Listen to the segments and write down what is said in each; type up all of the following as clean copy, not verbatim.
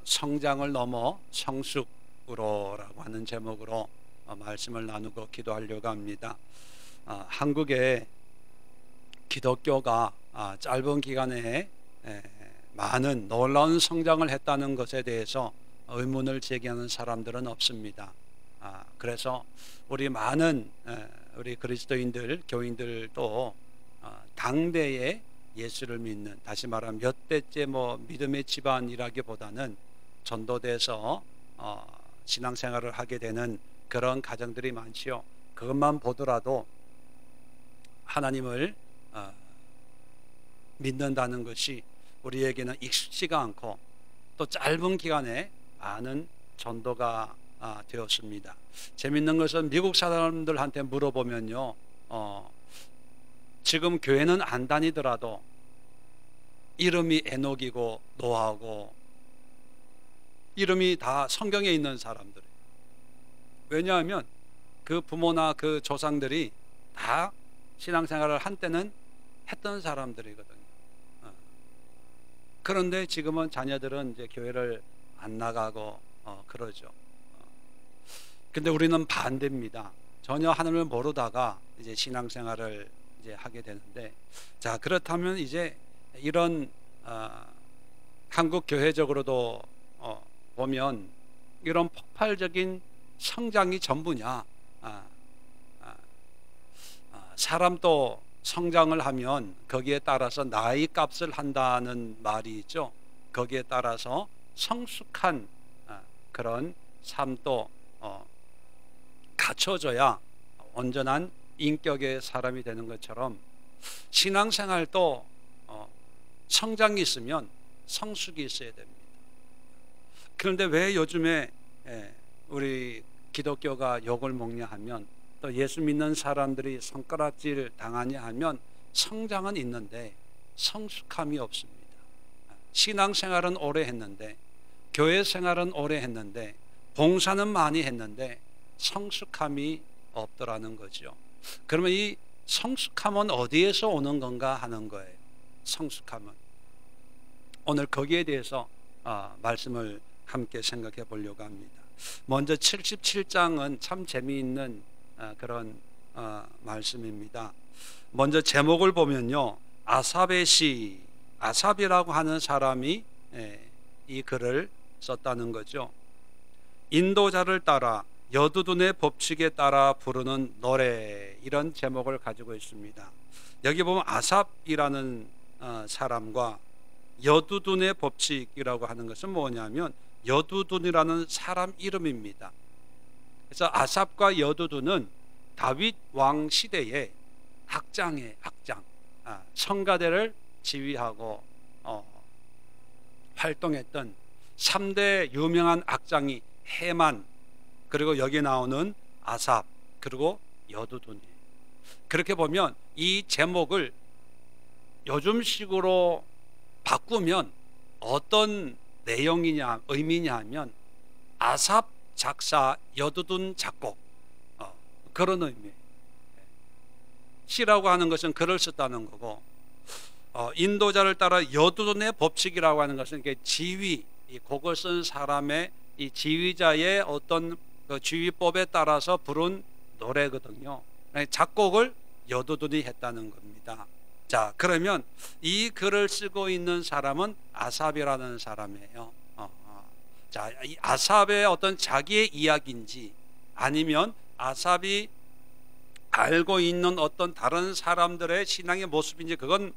성장을 넘어 성숙으로라고 하는 제목으로 말씀을 나누고 기도하려고 합니다. 한국의 기독교가 짧은 기간에 많은 놀라운 성장을 했다는 것에 대해서 의문을 제기하는 사람들은 없습니다. 그래서 우리 많은 우리 그리스도인들, 교인들도 당대에 예수를 믿는, 다시 말하면 몇 대째 믿음의 집안이라기보다는 전도돼서 신앙생활을 하게 되는 그런 가정들이 많지요. 그것만 보더라도 하나님을 믿는다는 것이 우리에게는 익숙지가 않고 또 짧은 기간에 많은 전도가 되었습니다. 재밌는 것은 미국 사람들한테 물어보면요, 지금 교회는 안 다니더라도 이름이 에녹이고 노아고 이름이 다 성경에 있는 사람들이에요. 왜냐하면 그 부모나 그 조상들이 다 신앙생활을 한때는 했던 사람들이거든요. 그런데 지금은 자녀들은 이제 교회를 안 나가고 그러죠. 근데 우리는 반대입니다. 전혀 하나님을 모르다가 이제 신앙생활을 이제 하게 되는데, 자, 그렇다면 이제 이런 한국 교회적으로도 보면 이런 폭발적인 성장이 전부냐? 사람도 성장을 하면 거기에 따라서 나이 값을 한다는 말이 있죠. 거기에 따라서 성숙한 그런 삶도 갖춰져야 온전한 인격의 사람이 되는 것처럼 신앙생활도 성장이 있으면 성숙이 있어야 됩니다. 그런데 왜 요즘에 우리 기독교가 욕을 먹냐 하면, 또 예수 믿는 사람들이 손가락질 당하냐 하면 성장은 있는데 성숙함이 없습니다. 신앙생활은 오래 했는데, 교회 생활은 오래 했는데, 봉사는 많이 했는데 성숙함이 없더라는 거죠. 그러면 이 성숙함은 어디에서 오는 건가 하는 거예요. 성숙함은. 오늘 거기에 대해서 말씀을 함께 생각해 보려고 합니다. 먼저 77장은 참 재미있는 그런 말씀입니다. 먼저 제목을 보면요, 아삽의 시, 아삽이라고 하는 사람이 이 글을 썼다는 거죠. 인도자를 따라 여두둔의 법칙에 따라 부르는 노래, 이런 제목을 가지고 있습니다. 여기 보면 아삽이라는 사람과 여두둔의 법칙이라고 하는 것은 뭐냐면 여두둔이라는 사람 이름입니다. 그래서 아삽과 여두둔은 다윗 왕 시대에 악장의 악장, 성가대를 지휘하고 활동했던 3대 유명한 악장이 헤만, 그리고 여기 나오는 아삽, 그리고 여두둔이에요. 그렇게 보면 이 제목을 요즘식으로 바꾸면 어떤 내용이냐, 의미냐 하면 아삽 작사, 여두둔 작곡, 그런 의미예요. 시라고 하는 것은 글을 썼다는 거고, 인도자를 따라 여두둔의 법칙이라고 하는 것은 지휘, 이 곡을 쓴 사람의 이 지휘자의 어떤 그 지휘법에 따라서 부른 노래거든요. 작곡을 여두둔이 했다는 겁니다. 자, 그러면 이 글을 쓰고 있는 사람은 아삽이라는 사람이에요. 자, 이 아삽의 어떤 자기의 이야기인지 아니면 아삽이 알고 있는 어떤 다른 사람들의 신앙의 모습인지, 그건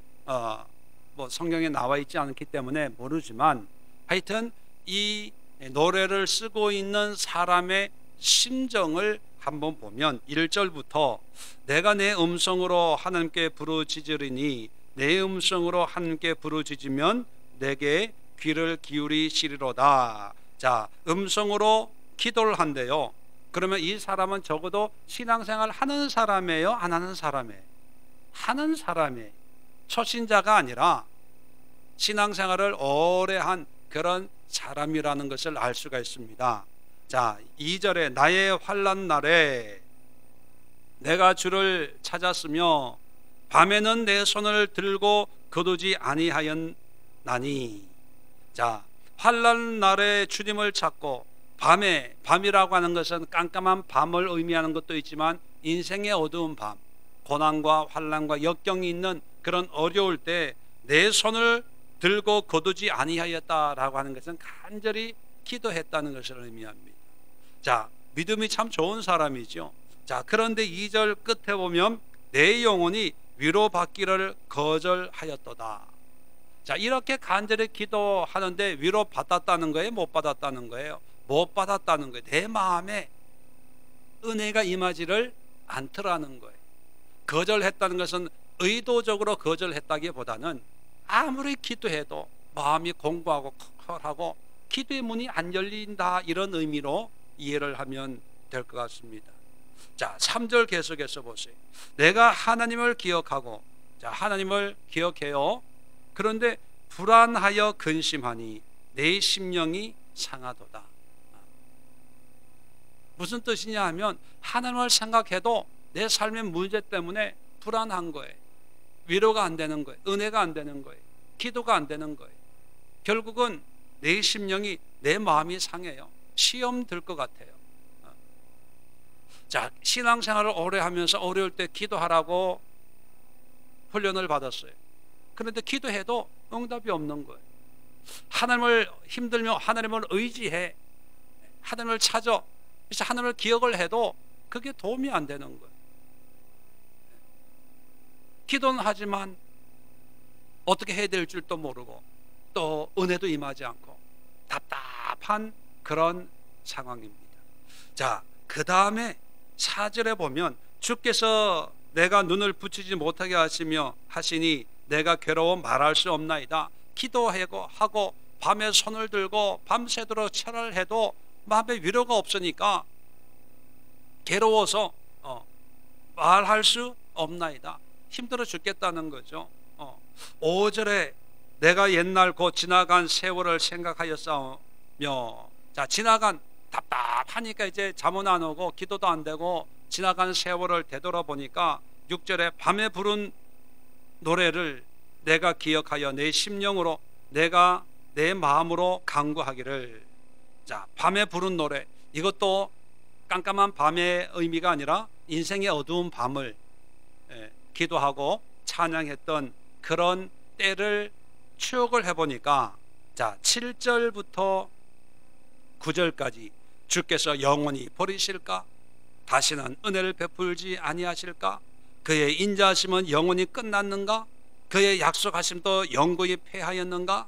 성경에 나와 있지 않기 때문에 모르지만, 하여튼 이 노래를 쓰고 있는 사람의 심정을 한번 보면 1절부터 내가 내 음성으로 하나님께 부르짖으리니 내 음성으로 하나님께 부르짖으면 내게 귀를 기울이시리로다. 자, 음성으로 기도를 한대요. 그러면 이 사람은 적어도 신앙생활 하는 사람이에요? 안 하는 사람이에요? 하는 사람이에요. 초신자가 아니라 신앙생활을 오래 한 그런 사람이라는 것을 알 수가 있습니다. 자, 2절에 나의 환난 날에 내가 주를 찾았으며 밤에는 내 손을 들고 거두지 아니하였나니. 자, 환난 날에 주님을 찾고 밤이라고 하는 것은 깜깜한 밤을 의미하는 것도 있지만 인생의 어두운 밤, 고난과 환난과 역경이 있는 그런 어려울 때 내 손을 들고 거두지 아니하였다라고 하는 것은 간절히 기도했다는 것을 의미합니다. 자, 믿음이 참 좋은 사람이죠. 자, 그런데 2절 끝에 보면 내 영혼이 위로받기를 거절하였도다. 자, 이렇게 간절히 기도하는데 위로받았다는 거예요? 못 받았다는 거예요? 못 받았다는 거예요. 내 마음에 은혜가 임하지를 않더라는 거예요. 거절했다는 것은 의도적으로 거절했다기보다는 아무리 기도해도 마음이 공고하고 컬컬하고 기도의 문이 안 열린다, 이런 의미로 이해를 하면 될 것 같습니다. 자, 3절 계속해서 보세요. 내가 하나님을 기억하고, 자, 하나님을 기억해요. 그런데 불안하여 근심하니 내 심령이 상하도다. 무슨 뜻이냐 하면 하나님을 생각해도 내 삶의 문제 때문에 불안한 거예요. 위로가 안 되는 거예요. 은혜가 안 되는 거예요. 기도가 안 되는 거예요. 결국은 내 심령이, 내 마음이 상해요. 시험 들 것 같아요. 자, 신앙생활을 오래 하면서 어려울 때 기도하라고 훈련을 받았어요. 그런데 기도해도 응답이 없는 거예요. 하나님을 힘들면 하나님을 의지해, 하나님을 찾아, 그래서 하나님을 기억을 해도 그게 도움이 안 되는 거예요. 기도는 하지만 어떻게 해야 될 줄도 모르고 또 은혜도 임하지 않고 답답한 그런 상황입니다. 자, 그 다음에 4절에 보면 주께서 내가 눈을 붙이지 못하게 하시니 내가 괴로워 말할 수 없나이다. 기도하고 밤에 손을 들고 밤새도록 철을 해도 마음에 위로가 없으니까 괴로워서 말할 수 없나이다. 힘들어 죽겠다는 거죠. 5절에 내가 옛날 곧 지나간 세월을 생각하였사오며, 자, 지나간, 답답하니까 이제 잠은 안 오고 기도도 안 되고 지나간 세월을 되돌아보니까 6절에 밤에 부른 노래를 내가 기억하여 내 심령으로, 내가 내 마음으로 간구하기를. 자, 밤에 부른 노래, 이것도 깜깜한 밤의 의미가 아니라 인생의 어두운 밤을 기도하고 찬양했던 그런 때를 추억을 해보니까, 자, 7절부터 9절까지 주께서 영원히 버리실까? 다시는 은혜를 베풀지 아니하실까? 그의 인자하심은 영원히 끝났는가? 그의 약속하심도 영원히 패하였는가?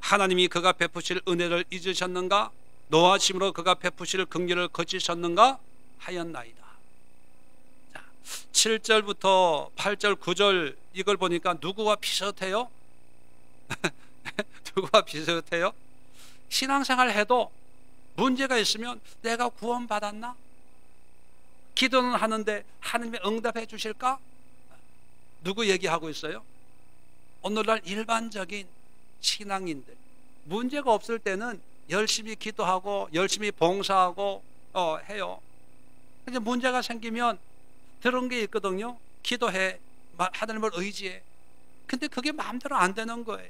하나님이 그가 베푸실 은혜를 잊으셨는가? 노하심으로 그가 베푸실 긍휼을 거치셨는가? 하였나이다. 자, 7절부터 8절 9절 이걸 보니까 누구와 비슷해요? 누구와 비슷해요? 신앙생활 해도 문제가 있으면 내가 구원받았나? 기도는 하는데 하나님이 응답해 주실까? 누구 얘기하고 있어요? 오늘날 일반적인 신앙인들, 문제가 없을 때는 열심히 기도하고 열심히 봉사하고 해요. 근데 문제가 생기면 들은 게 있거든요. 기도해, 하나님을 의지해. 근데 그게 마음대로 안 되는 거예요.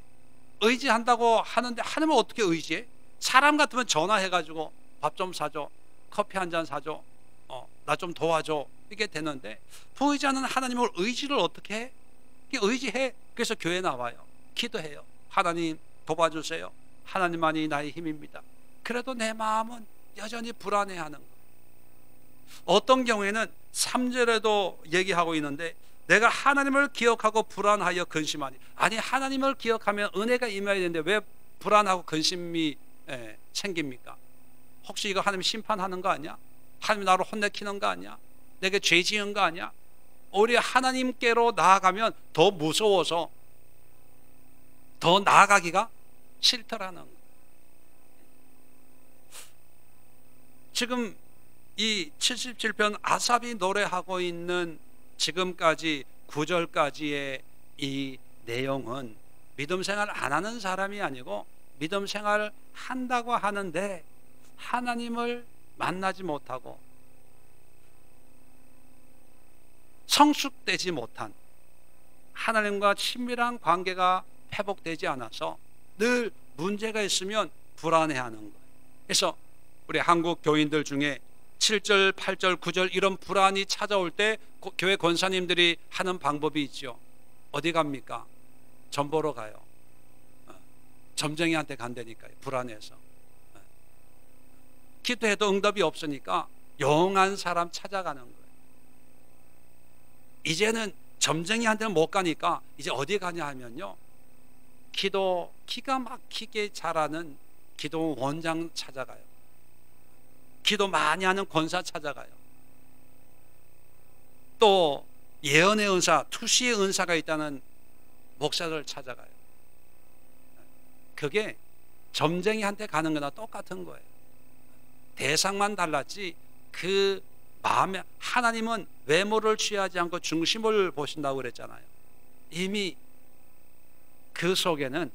의지한다고 하는데 하나님을 어떻게 의지해? 사람 같으면 전화해가지고 밥 좀 사줘, 커피 한 잔 사줘, 나 좀 도와줘, 이게 되는데 보이지 않는 하나님을 의지를 어떻게 해? 의지해. 그래서 교회 나와요. 기도해요. 하나님 도와주세요. 하나님만이 나의 힘입니다. 그래도 내 마음은 여전히 불안해하는 거예요. 어떤 경우에는 3절에도 얘기하고 있는데 내가 하나님을 기억하고 불안하여 근심하니, 아니 하나님을 기억하면 은혜가 임해야 되는데 왜 불안하고 근심이 생깁니까? 혹시 이거 하나님 심판하는 거 아니야? 하나님 나를 혼내키는 거 아니야? 내게 죄 지은 거 아니야? 오히려 하나님께로 나아가면 더 무서워서 더 나아가기가 싫더라는 거예요. 지금 이 77편 아삽이 노래하고 있는 지금까지 9절까지의 이 내용은 믿음 생활 안 하는 사람이 아니고 믿음 생활을 한다고 하는데 하나님을 만나지 못하고 성숙되지 못한, 하나님과 친밀한 관계가 회복되지 않아서 늘 문제가 있으면 불안해하는 거예요. 그래서 우리 한국 교인들 중에 7절, 8절, 9절 이런 불안이 찾아올 때 교회 권사님들이 하는 방법이 있죠. 어디 갑니까? 점 보러 가요. 점쟁이한테 간다니까요. 불안해서. 기도해도 응답이 없으니까 영한 사람 찾아가는 거예요. 이제는 점쟁이한테는 못 가니까 이제 어디 가냐 하면요, 기도 기가 막히게 잘하는 기도 원장 찾아가요. 기도 많이 하는 권사 찾아가요. 또 예언의 은사, 투시의 은사가 있다는 목사를 찾아가요. 그게 점쟁이한테 가는 거나 똑같은 거예요. 대상만 달랐지 그 마음에, 하나님은 외모를 취하지 않고 중심을 보신다고 그랬잖아요. 이미 그 속에는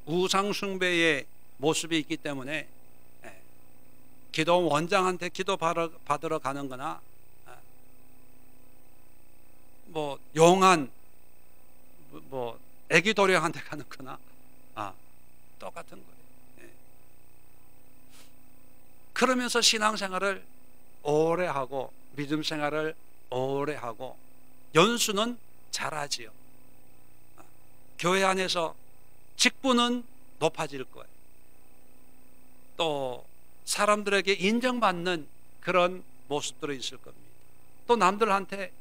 우상 숭배의 모습이 있기 때문에 기도 원장한테 기도 받으러 가는 거나 뭐 용한 뭐 애기 도령한테 가는 거나 똑같은 거예요. 그러면서 신앙생활을 오래 하고 믿음 생활을 오래 하고 연수는 잘하지요. 교회 안에서 직분은 높아질 거예요. 또 사람들에게 인정받는 그런 모습들이 있을 겁니다. 또 남들한테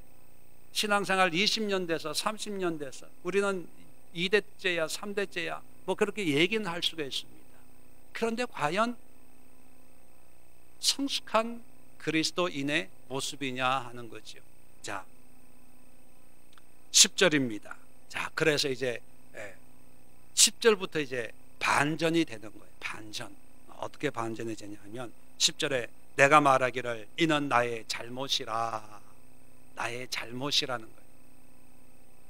신앙생활 20년 돼서 30년 돼서 우리는 2대째야 3대째야 뭐 그렇게 얘기는 할 수가 있습니다. 그런데 과연 성숙한 그리스도인의 모습이냐 하는 거죠. 자, 10절입니다. 자, 그래서 이제 10절부터 이제 반전이 되는 거예요. 반전. 어떻게 반전이 되냐면 10절에 내가 말하기를 이는 나의 잘못이라. 나의 잘못이라는 거예요.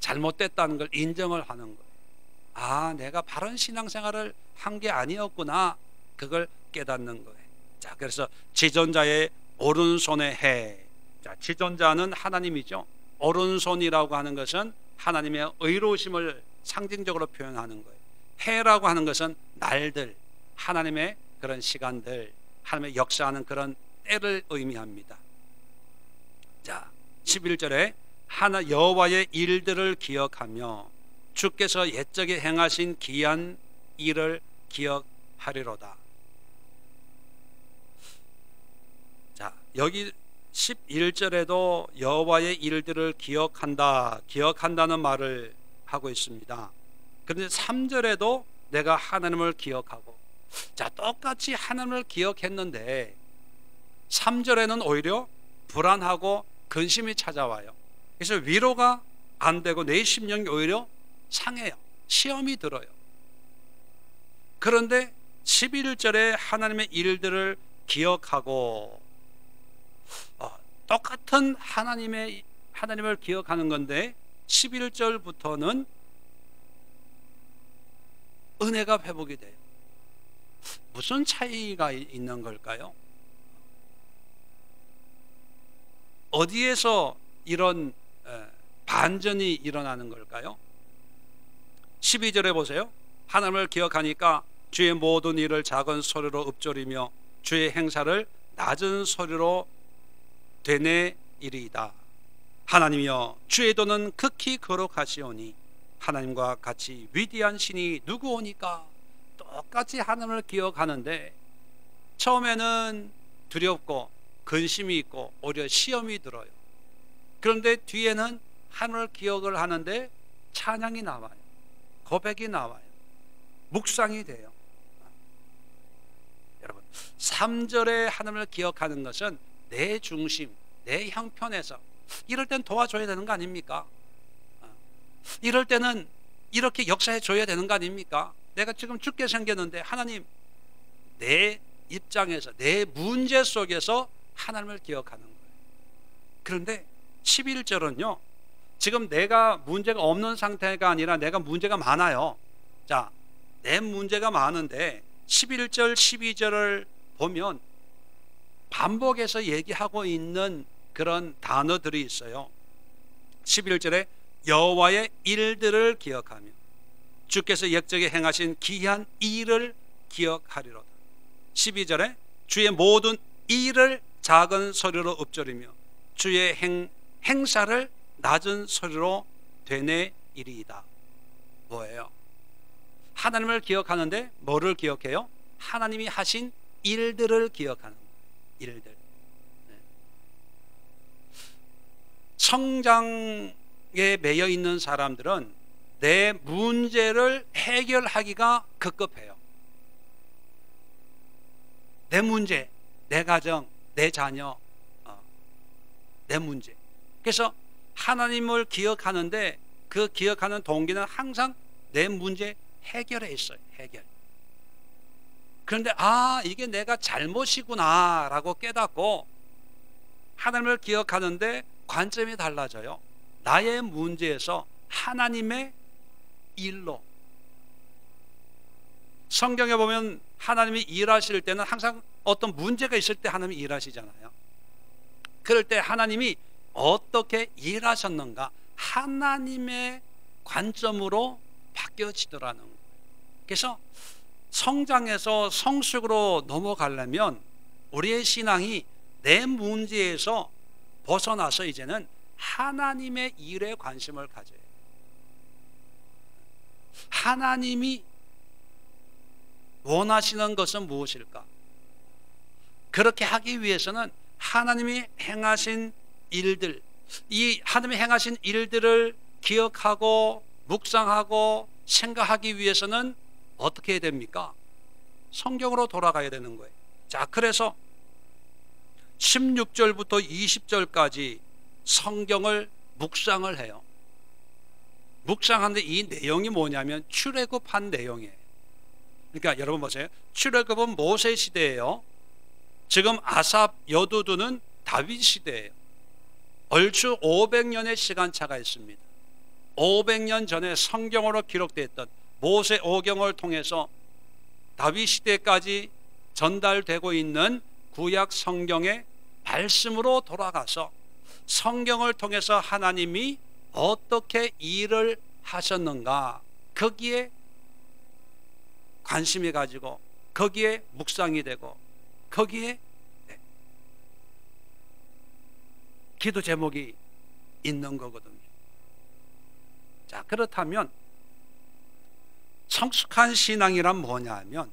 잘못됐다는 걸 인정을 하는 거예요. 내가 바른 신앙생활을 한 게 아니었구나. 그걸 깨닫는 거예요. 자, 그래서 지존자의 오른손에 해. 자, 지존자는 하나님이죠. 오른손이라고 하는 것은 하나님의 의로우심을 상징적으로 표현하는 거예요. 해라고 하는 것은 날들, 하나님의 그런 시간들, 하나님의 역사하는 그런 때를 의미합니다. 자, 11절에 하나 여호와의 일들을 기억하며 주께서 옛적에 행하신 기이한 일을 기억하리로다. 자, 여기 11절에도 여호와의 일들을 기억한다는 말을 하고 있습니다. 그런데 3절에도 내가 하나님을 기억하고, 자, 똑같이 하나님을 기억했는데 3절에는 오히려 불안하고 근심이 찾아와요. 그래서 위로가 안 되고 내 심령이 오히려 상해요. 시험이 들어요. 그런데 11절에 하나님의 일들을 기억하고, 똑같은 하나님을 기억하는 건데 11절부터는 은혜가 회복이 돼요. 무슨 차이가 있는 걸까요? 어디에서 이런 반전이 일어나는 걸까요? 12절에 보세요. 하나님을 기억하니까 주의 모든 일을 작은 소리로 읊조리며 주의 행사를 낮은 소리로 되뇌이리이다. 하나님이여 주의 도는 극히 거룩하시오니 하나님과 같이 위대한 신이 누구오니까. 똑같이 하나님을 기억하는데 처음에는 두렵고 근심이 있고 오히려 시험이 들어요. 그런데 뒤에는 하나님을 기억을 하는데 찬양이 나와요. 고백이 나와요. 묵상이 돼요. 여러분, 3절에 하나님을 기억하는 것은 내 중심, 내 형편에서 이럴 땐 도와줘야 되는 거 아닙니까? 이럴 때는 이렇게 역사해 줘야 되는 거 아닙니까? 내가 지금 죽게 생겼는데 하나님, 내 입장에서 내 문제 속에서 하나님을 기억하는 거예요. 그런데 11절은요, 지금 내가 문제가 없는 상태가 아니라 내가 문제가 많아요. 자, 내 문제가 많은데 11절 12절을 보면 반복해서 얘기하고 있는 그런 단어들이 있어요. 11절에 여호와의 일들을 기억하며 주께서 옛적에 행하신 기이한 일을 기억하리로다. 12절에 주의 모든 일을 작은 소리로 읊조리며 주의 행사를 낮은 소리로 되뇌이리이다. 뭐예요? 하나님을 기억하는데 뭐를 기억해요? 하나님이 하신 일들을 기억하는 거예요. 일들. 성장에 매여 있는 사람들은 내 문제를 해결하기가 급급해요. 내 문제, 내 가정, 내 자녀, 내 문제. 그래서 하나님을 기억하는데 그 기억하는 동기는 항상 내 문제 해결에 있어요. 해결. 그런데 이게 내가 잘못이구나 라고 깨닫고 하나님을 기억하는데 관점이 달라져요. 나의 문제에서 하나님의 일로. 성경에 보면 하나님이 일하실 때는 항상 어떤 문제가 있을 때 하나님이 일하시잖아요. 그럴 때 하나님이 어떻게 일하셨는가 하나님의 관점으로 바뀌어지더라는 거예요. 그래서 성장해서 성숙으로 넘어가려면 우리의 신앙이 내 문제에서 벗어나서 이제는 하나님의 일에 관심을 가져요. 하나님이 원하시는 것은 무엇일까? 그렇게 하기 위해서는 하나님이 행하신 일들, 이 하나님이 행하신 일들을 기억하고 묵상하고 생각하기 위해서는 어떻게 해야 됩니까? 성경으로 돌아가야 되는 거예요. 자, 그래서 16절부터 20절까지 성경을 묵상을 해요. 묵상하는데 이 내용이 뭐냐면 출애굽한 내용이에요. 그러니까 여러분 보세요. 출애굽은 모세 시대예요. 지금 아삽, 여두두는 다윗 시대예요. 얼추 500년의 시간차가 있습니다. 500년 전에 성경으로 기록되었던 모세 오경을 통해서 다윗 시대까지 전달되고 있는 구약 성경의 말씀으로 돌아가서 성경을 통해서 하나님이 어떻게 일을 하셨는가 거기에 관심이 가지고 거기에 묵상이 되고 거기에 기도 제목이 있는 거거든요. 자, 그렇다면 성숙한 신앙이란 뭐냐 하면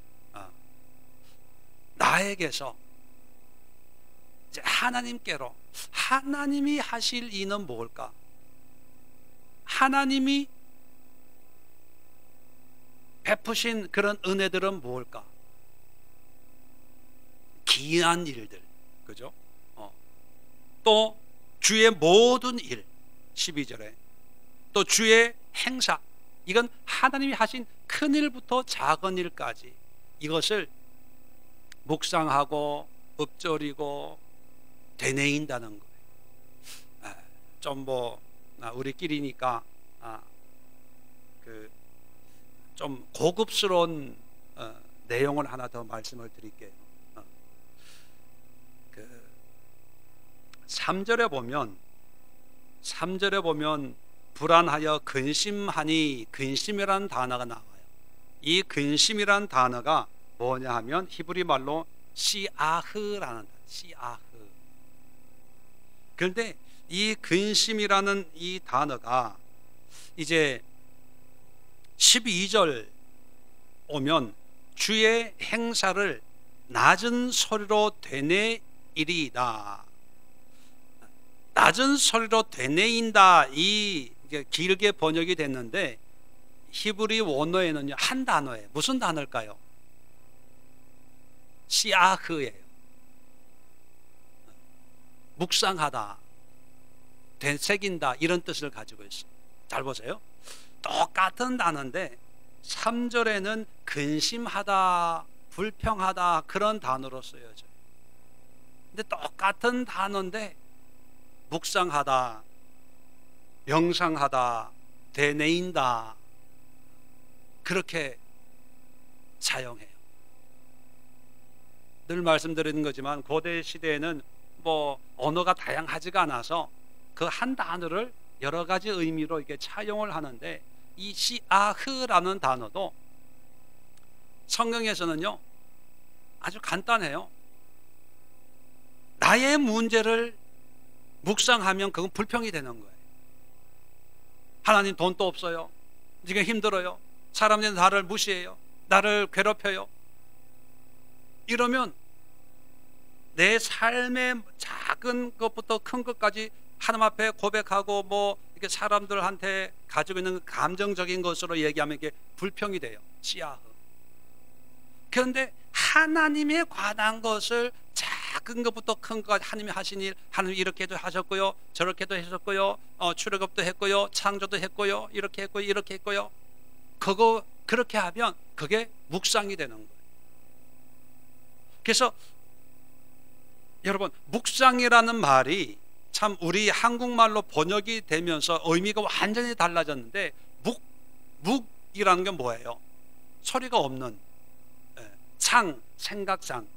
나에게서 이제 하나님께로 하나님이 하실 일은 뭘까? 하나님이 베푸신 그런 은혜들은 뭘까? 기이한 일들, 그죠? 또 주의 모든 일, 12절에 또 주의 행사, 이건 하나님이 하신 큰 일부터 작은 일까지 이것을 묵상하고 읊조리고 되뇌인다는 거예요. 좀 우리끼리니까 좀 고급스러운 내용을 하나 더 말씀을 드릴게요. 3절에 보면 불안하여 근심하니, 근심이라는 단어가 나와요. 이 근심이라는 단어가 뭐냐 하면 히브리 말로 시아흐라는 단어, 시아흐. 그런데 이 근심이라는 이 단어가 이제 12절 오면 주의 행사를 낮은 소리로 되뇌이리이다. 낮은 소리로 되뇌인다, 이 길게 번역이 됐는데 히브리 원어에는요 한 단어예요. 무슨 단어일까요? 시아흐예요. 묵상하다, 되새긴다, 이런 뜻을 가지고 있어요. 잘 보세요. 똑같은 단어인데 3절에는 근심하다, 불평하다 그런 단어로 쓰여져요. 근데 똑같은 단어인데 묵상하다, 명상하다, 되뇌인다 그렇게 사용해요. 늘 말씀드리는 거지만 고대 시대에는 언어가 다양하지가 않아서 그 한 단어를 여러 가지 의미로 이렇게 차용을 하는데 이 시아흐라는 단어도 성경에서는요 아주 간단해요. 나의 문제를 묵상하면 그건 불평이 되는 거예요. 하나님 돈도 없어요. 지금 힘들어요. 사람들이 나를 무시해요. 나를 괴롭혀요. 이러면 내 삶의 작은 것부터 큰 것까지 하나님 앞에 고백하고 뭐 이렇게 사람들한테 가지고 있는 감정적인 것으로 얘기하면 이게 불평이 돼요. 씨앗. 그런데 하나님에 관한 것을 작은 것부터 큰 것까지 하나님이 하신 일, 하나님 이렇게도 하셨고요, 저렇게도 하셨고요, 출애굽도 했고요, 창조도 했고요, 이렇게 했고요, 이렇게 했고요. 그거 그렇게 하면 그게 묵상이 되는 거예요. 그래서 여러분, 묵상이라는 말이 참 우리 한국말로 번역이 되면서 의미가 완전히 달라졌는데, 묵이라는 게 뭐예요? 소리가 없는 생각상.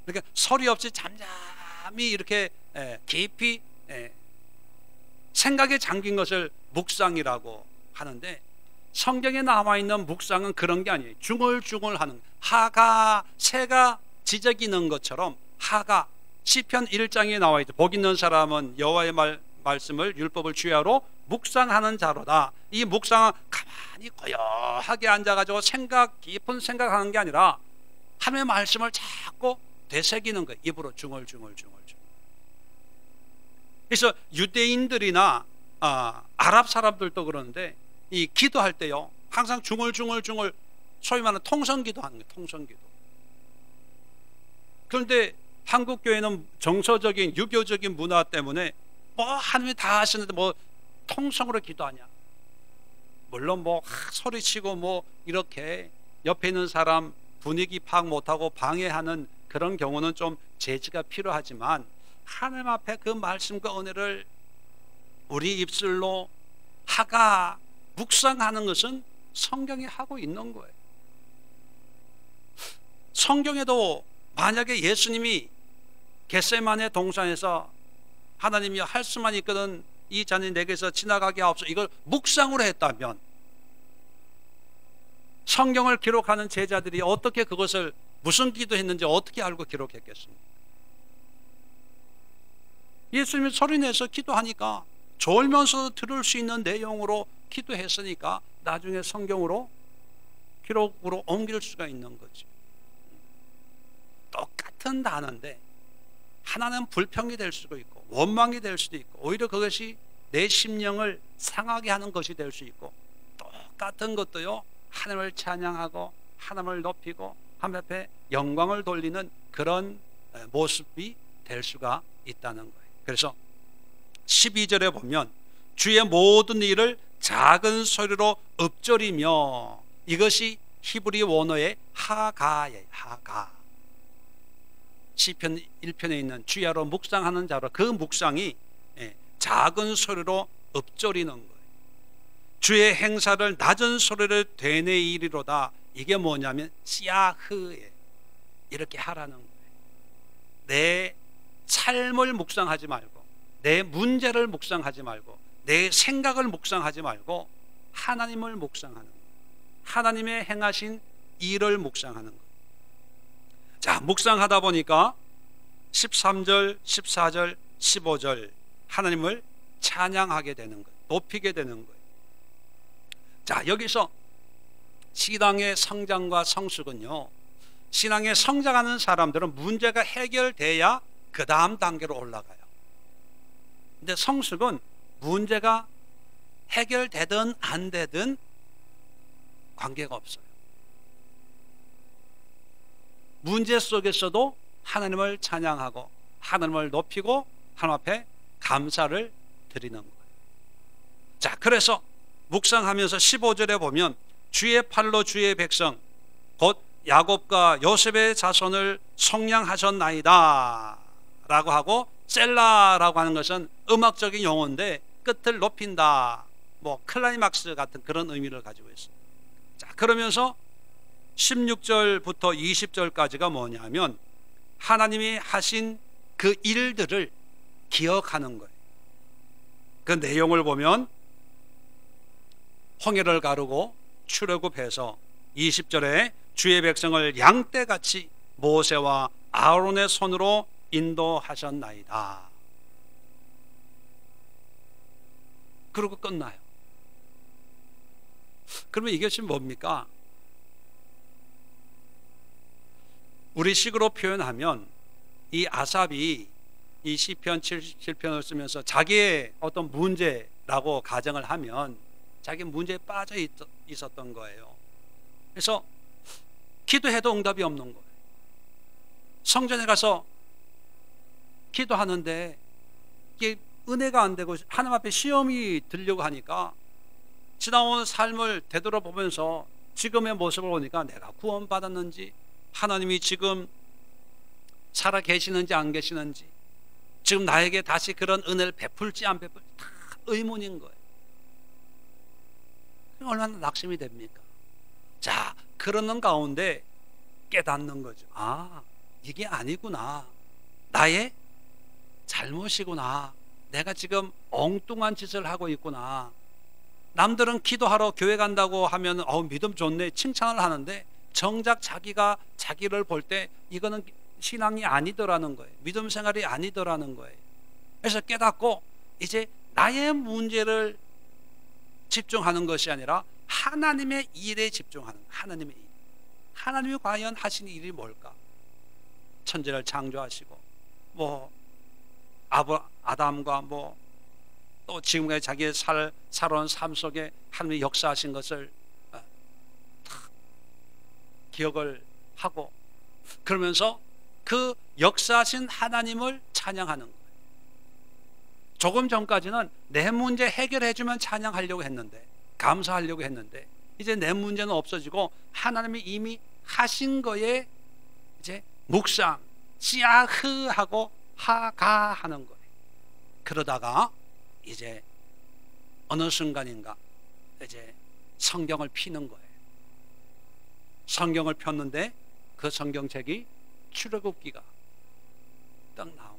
그러니까 소리 없이 잠잠히 이렇게 깊이 생각에 잠긴 것을 묵상이라고 하는데, 성경에 나와 있는 묵상은 그런 게 아니에요. 중얼중얼하는, 하가 새가 지저귀는 것처럼 하가 시편 1장에 나와 있죠. 복 있는 사람은 여호와의 말씀을 율법을 주야로 묵상하는 자로다. 이 묵상은 가만히 고요하게 앉아가지고 깊은 생각하는 게 아니라 하나님의 말씀을 자꾸 되새기는 거예요. 입으로 중얼중얼. 그래서 유대인들이나 아랍 사람들도 그러는데, 이 기도할 때요 항상 중얼중얼 소위 말하는 통성기도 하는 거예요. 통성기도. 그런데 한국 교회는 정서적인 유교적인 문화 때문에 뭐 하나님이 다 하시는데 뭐 통성으로 기도하냐. 물론 뭐 소리치고 뭐 이렇게 옆에 있는 사람 분위기 파악 못하고 방해하는 그런 경우는 좀 제지가 필요하지만, 하나님 앞에 그 말씀과 은혜를 우리 입술로 하가 묵상하는 것은 성경이 하고 있는 거예요. 성경에도 만약에 예수님이 겟세마네 동산에서 하나님이 할 수만 있거든 이 잔이 내게서 지나가게 하옵소서, 이걸 묵상으로 했다면 성경을 기록하는 제자들이 어떻게 그것을 무슨 기도했는지 어떻게 알고 기록했겠습니까? 예수님이 소리내서 기도하니까 졸면서 들을 수 있는 내용으로 기도했으니까 나중에 성경으로 기록으로 옮길 수가 있는 거지. 똑같은 단어인데 하나는 불평이 될 수도 있고 원망이 될 수도 있고, 오히려 그것이 내 심령을 상하게 하는 것이 될 수 있고, 똑같은 것도요 하나님을 찬양하고 하나님을 높이고 하나님 앞에 영광을 돌리는 그런 모습이 될 수가 있다는 거예요. 그래서 12절에 보면 주의 모든 일을 작은 소리로 읊조리며, 이것이 히브리 원어의 하가예요. 하가. 시편 1편에 있는 주야로 묵상하는 자로, 그 묵상이 작은 소리로 읊조리는 거예요. 주의 행사를 낮은 소리를 되뇌이리로다. 이게 뭐냐면 씨아흐에 이렇게 하라는 거예요. 내 삶을 묵상하지 말고, 내 문제를 묵상하지 말고, 내 생각을 묵상하지 말고 하나님을 묵상하는 거예요. 하나님의 행하신 일을 묵상하는 거예요. 자, 묵상하다 보니까 13절, 14절, 15절 하나님을 찬양하게 되는 거예요. 높이게 되는 거예요. 자, 여기서 신앙의 성장과 성숙은요, 신앙에 성장하는 사람들은 문제가 해결돼야 그 다음 단계로 올라가요. 근데 성숙은 문제가 해결되든 안 되든 관계가 없어요. 문제 속에서도 하나님을 찬양하고 하나님을 높이고 하나님 앞에 감사를 드리는 거예요. 자, 그래서 묵상하면서 15절에 보면 주의 팔로 주의 백성 곧 야곱과 요셉의 자손을 속량하셨나이다 라고 하고, 셀라라고 하는 것은 음악적인 용어인데 끝을 높인다, 뭐 클라이막스 같은 그런 의미를 가지고 있어요. 자, 그러면서 16절부터 20절까지가 뭐냐면 하나님이 하신 그 일들을 기억하는 거예요. 그 내용을 보면 홍해를 가르고 출애굽해서 20절에 주의 백성을 양떼같이 모세와 아론의 손으로 인도하셨나이다. 그러고 끝나요. 그러면 이것이 뭡니까? 우리 식으로 표현하면 이 아삽이 이 시편 77편을 쓰면서 자기의 어떤 문제라고 가정을 하면 자기 문제에 빠져 있었던 거예요. 그래서 기도해도 응답이 없는 거예요. 성전에 가서 기도하는데 이게 은혜가 안 되고 하나님 앞에 시험이 들려고 하니까 지나온 삶을 되돌아보면서 지금의 모습을 보니까 내가 구원받았는지, 하나님이 지금 살아 계시는지 안 계시는지, 지금 나에게 다시 그런 은혜를 베풀지 안 베풀지 다 의문인 거예요. 얼마나 낙심이 됩니까? 자, 그러는 가운데 깨닫는 거죠. 아, 이게 아니구나. 나의 잘못이구나. 내가 지금 엉뚱한 짓을 하고 있구나. 남들은 기도하러 교회 간다고 하면 믿음 좋네 칭찬을 하는데 정작 자기가 자기를 볼 때 이거는 신앙이 아니더라는 거예요. 믿음 생활이 아니더라는 거예요. 그래서 깨닫고 이제 나의 문제를 집중하는 것이 아니라 하나님의 일에 집중하는, 하나님의 일. 하나님이 과연 하신 일이 뭘까? 천지를 창조하시고 아담과 또 지금까지 자기의 살아온 삶 속에 하나님이 역사하신 것을 다 기억을 하고, 그러면서 그 역사하신 하나님을 찬양하는 거예요. 조금 전까지는 내 문제 해결해주면 찬양하려고 했는데, 감사하려고 했는데, 이제 내 문제는 없어지고 하나님이 이미 하신 거에 이제 묵상, 씨아흐 하고 하가 하는 거예요. 그러다가 이제 어느 순간인가 이제 성경을 피는 거예요. 성경을 폈는데 그 성경책이 출애굽기가 딱 나온 거예요.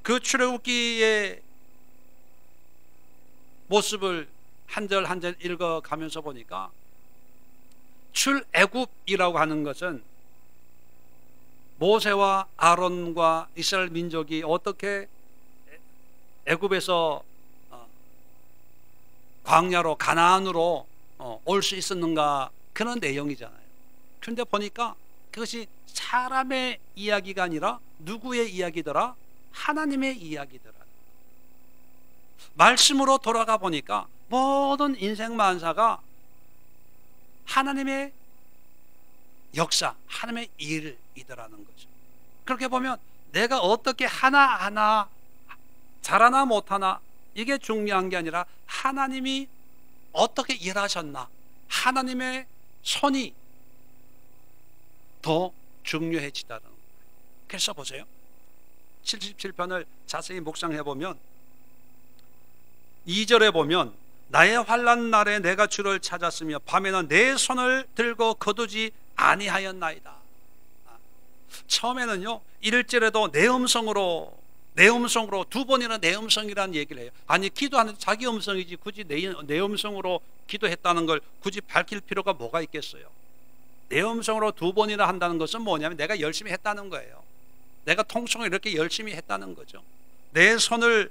그 출애굽기의 모습을 한 절 한 절 읽어가면서 보니까 출애굽이라고 하는 것은 모세와 아론과 이스라엘 민족이 어떻게 애굽에서 광야로 가나안으로 올 수 있었는가, 그런 내용이잖아요. 그런데 보니까 그것이 사람의 이야기가 아니라 누구의 이야기더라? 하나님의 이야기더라. 말씀으로 돌아가 보니까 모든 인생 만사가 하나님의 역사, 하나님의 일이더라는 거죠. 그렇게 보면 내가 어떻게 하나하나 잘하나 못하나 이게 중요한 게 아니라 하나님이 어떻게 일하셨나, 하나님의 손이 더 중요해지다는 거예요. 그래서 보세요. 77편을 자세히 묵상해 보면 2절에 보면 나의 환난 날에 내가 주를 찾았으며 밤에는 내 손을 들고 거두지 아니하였나이다. 처음에는요 1절에도 내 음성으로 두 번이나 내 음성이라는 얘기를 해요. 아니 기도하는데 자기 음성이지 굳이 내 음성으로 기도했다는 걸 굳이 밝힐 필요가 뭐가 있겠어요. 내 음성으로 두 번이나 한다는 것은 뭐냐면 내가 열심히 했다는 거예요. 내가 통성을 이렇게 열심히 했다는 거죠. 내 손을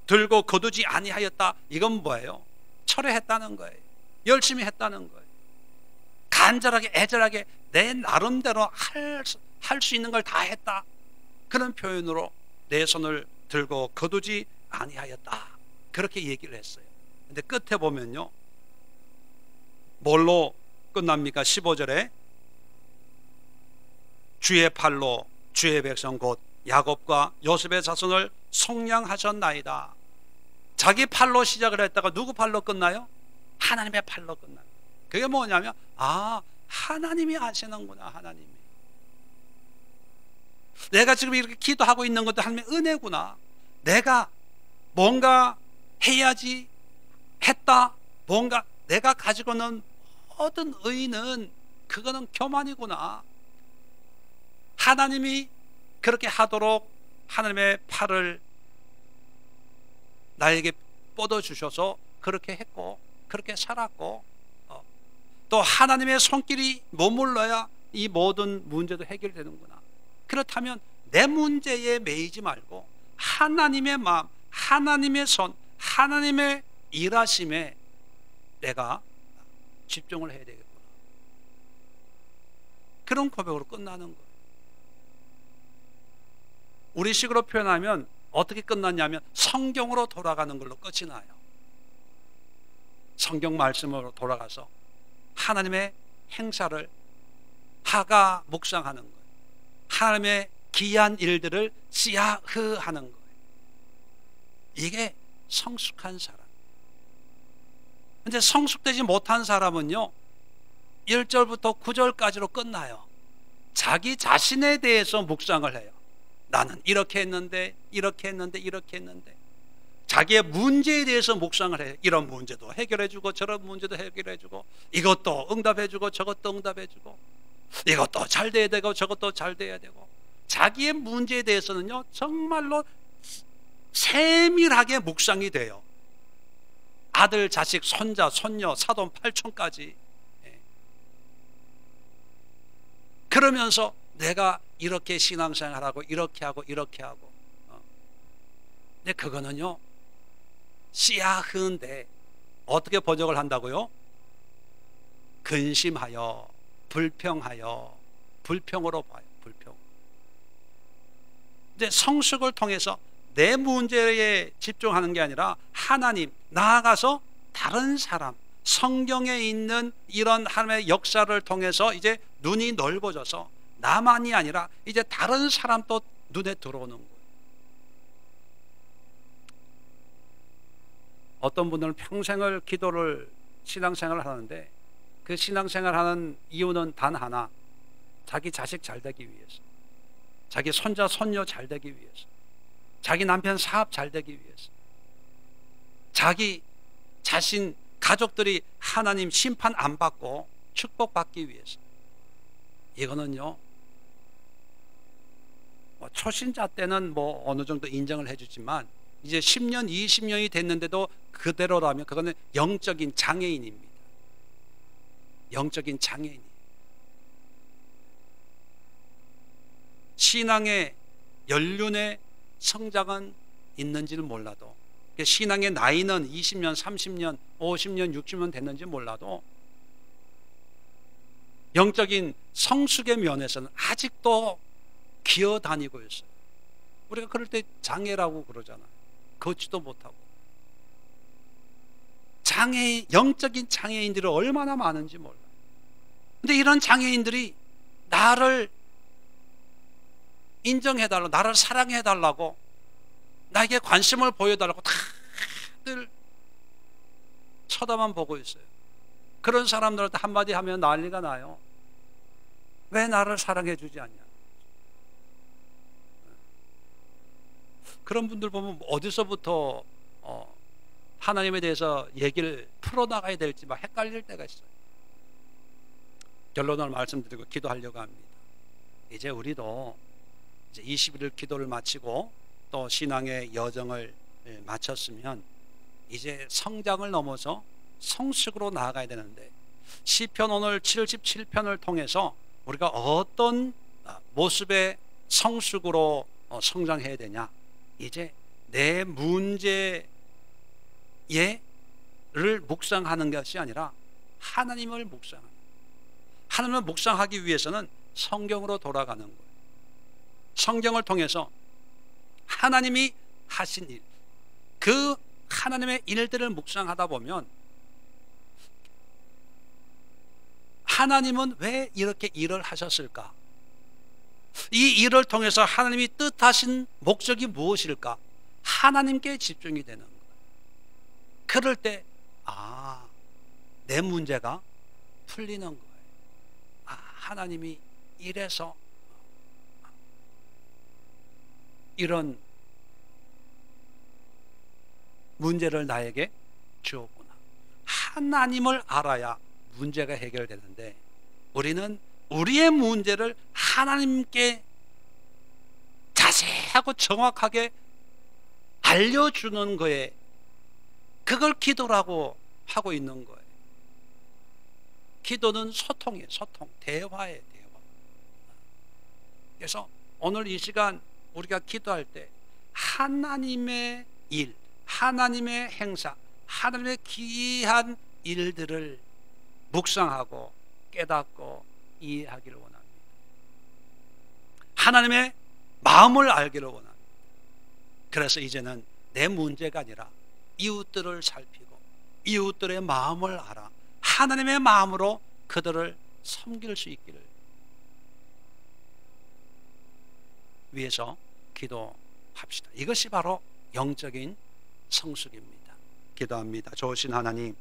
들고 거두지 아니하였다. 이건 뭐예요? 철회했다는 거예요. 열심히 했다는 거예요. 간절하게 애절하게 내 나름대로 할 수 있는 걸 다 했다. 그런 표현으로 내 손을 들고 거두지 아니하였다. 그렇게 얘기를 했어요. 근데 끝에 보면요 뭘로 끝납니까? 15절에 주의 팔로 주의 백성 곧 야곱과 요셉의 자손을 속량하셨나이다. 자기 팔로 시작을 했다가 누구 팔로 끝나요? 하나님의 팔로 끝나요. 그게 뭐냐면 하나님이 하시는구나. 하나님이. 내가 지금 이렇게 기도하고 있는 것도 하나님의 은혜구나. 내가 뭔가 해야지 했다. 뭔가 내가 가지고 있는 모든 의는 그거는 교만이구나. 하나님이 그렇게 하도록 하나님의 팔을 나에게 뻗어주셔서 그렇게 했고 그렇게 살았고 또 하나님의 손길이 머물러야 이 모든 문제도 해결되는구나. 그렇다면 내 문제에 매이지 말고 하나님의 마음, 하나님의 손, 하나님의 일하심에 내가 집중을 해야 되겠구나. 그런 고백으로 끝나는 거예요. 우리식으로 표현하면 어떻게 끝났냐면 성경으로 돌아가는 걸로 끝이 나요. 성경 말씀으로 돌아가서 하나님의 행사를 하가 묵상하는 거예요. 하나님의 기이한 일들을 씨야흐하는 거예요. 이게 성숙한 사람. 근데 성숙되지 못한 사람은요, 1절부터 9절까지로 끝나요. 자기 자신에 대해서 묵상을 해요. 나는 이렇게 했는데, 이렇게 했는데, 이렇게 했는데. 자기의 문제에 대해서 묵상을 해요. 이런 문제도 해결해주고, 저런 문제도 해결해주고, 이것도 응답해주고, 저것도 응답해주고, 이것도 잘 돼야 되고, 저것도 잘 돼야 되고. 자기의 문제에 대해서는요, 정말로 세밀하게 묵상이 돼요. 아들, 자식, 손자, 손녀, 사돈, 팔촌까지. 그러면서 내가 이렇게 신앙생활하고 이렇게 하고 이렇게 하고. 근데 그거는요, 씨야흐인데 어떻게 번역을 한다고요? 근심하여, 불평하여, 불평으로 봐요. 불평. 근데 성숙을 통해서 내 문제에 집중하는 게 아니라 하나님, 나아가서 다른 사람, 성경에 있는 이런 하나님의 역사를 통해서 이제 눈이 넓어져서 나만이 아니라 이제 다른 사람도 눈에 들어오는 거예요. 어떤 분들은 평생을 기도를 신앙생활을 하는데 그 신앙생활을 하는 이유는 단 하나, 자기 자식 잘 되기 위해서, 자기 손자 손녀 잘 되기 위해서, 자기 남편 사업 잘 되기 위해서, 자기 자신 가족들이 하나님 심판 안 받고 축복받기 위해서. 이거는요, 초신자 때는 어느 정도 인정을 해주지만 이제 10년 20년이 됐는데도 그대로라면 그거는 영적인 장애인입니다. 영적인 장애인이. 신앙의 연륜의 성장은 있는지는 몰라도, 신앙의 나이는 20년, 30년, 50년, 60년 됐는지 몰라도 영적인 성숙의 면에서는 아직도 기어다니고 있어요. 우리가 그럴 때 장애라고 그러잖아요. 걷지도 못하고. 장애인, 영적인 장애인들이 얼마나 많은지 몰라요. 근데 이런 장애인들이 나를 인정해달라고, 나를 사랑해달라고, 나에게 관심을 보여달라고 다들 쳐다만 보고 있어요. 그런 사람들한테 한마디 하면 난리가 나요. 왜 나를 사랑해 주지 않냐. 그런 분들 보면 어디서부터 하나님에 대해서 얘기를 풀어나가야 될지 막 헷갈릴 때가 있어요. 결론을 말씀드리고 기도하려고 합니다. 이제 우리도 이제 21일 기도를 마치고 또 신앙의 여정을 마쳤으면 이제 성장을 넘어서 성숙으로 나아가야 되는데, 시편 오늘 77편을 통해서 우리가 어떤 모습의 성숙으로 성장해야 되냐. 이제 내 문제를 묵상하는 것이 아니라 하나님을 묵상하는, 하나님을 묵상하기 위해서는 성경으로 돌아가는 거예요. 성경을 통해서 하나님이 하신 일, 그 하나님의 일들을 묵상하다 보면 하나님은 왜 이렇게 일을 하셨을까? 이 일을 통해서 하나님이 뜻하신 목적이 무엇일까? 하나님께 집중이 되는 거예요. 그럴 때 내 문제가 풀리는 거예요. 하나님이 이래서 이런 문제를 나에게 주었구나. 하나님을 알아야 문제가 해결되는데, 우리는 우리의 문제를 하나님께 자세하고 정확하게 알려주는 거에, 그걸 기도라고 하고 있는 거예요. 기도는 소통이에요. 소통, 대화예요. 대화. 그래서 오늘 이 시간 우리가 기도할 때 하나님의 일, 하나님의 행사, 하나님의 귀한 일들을 묵상하고 깨닫고 이해하기를 원합니다. 하나님의 마음을 알기를 원합니다. 그래서 이제는 내 문제가 아니라 이웃들을 살피고 이웃들의 마음을 알아 하나님의 마음으로 그들을 섬길 수 있기를 위해서 기도합시다. 이것이 바로 영적인 성숙입니다. 기도합니다. 좋으신 하나님,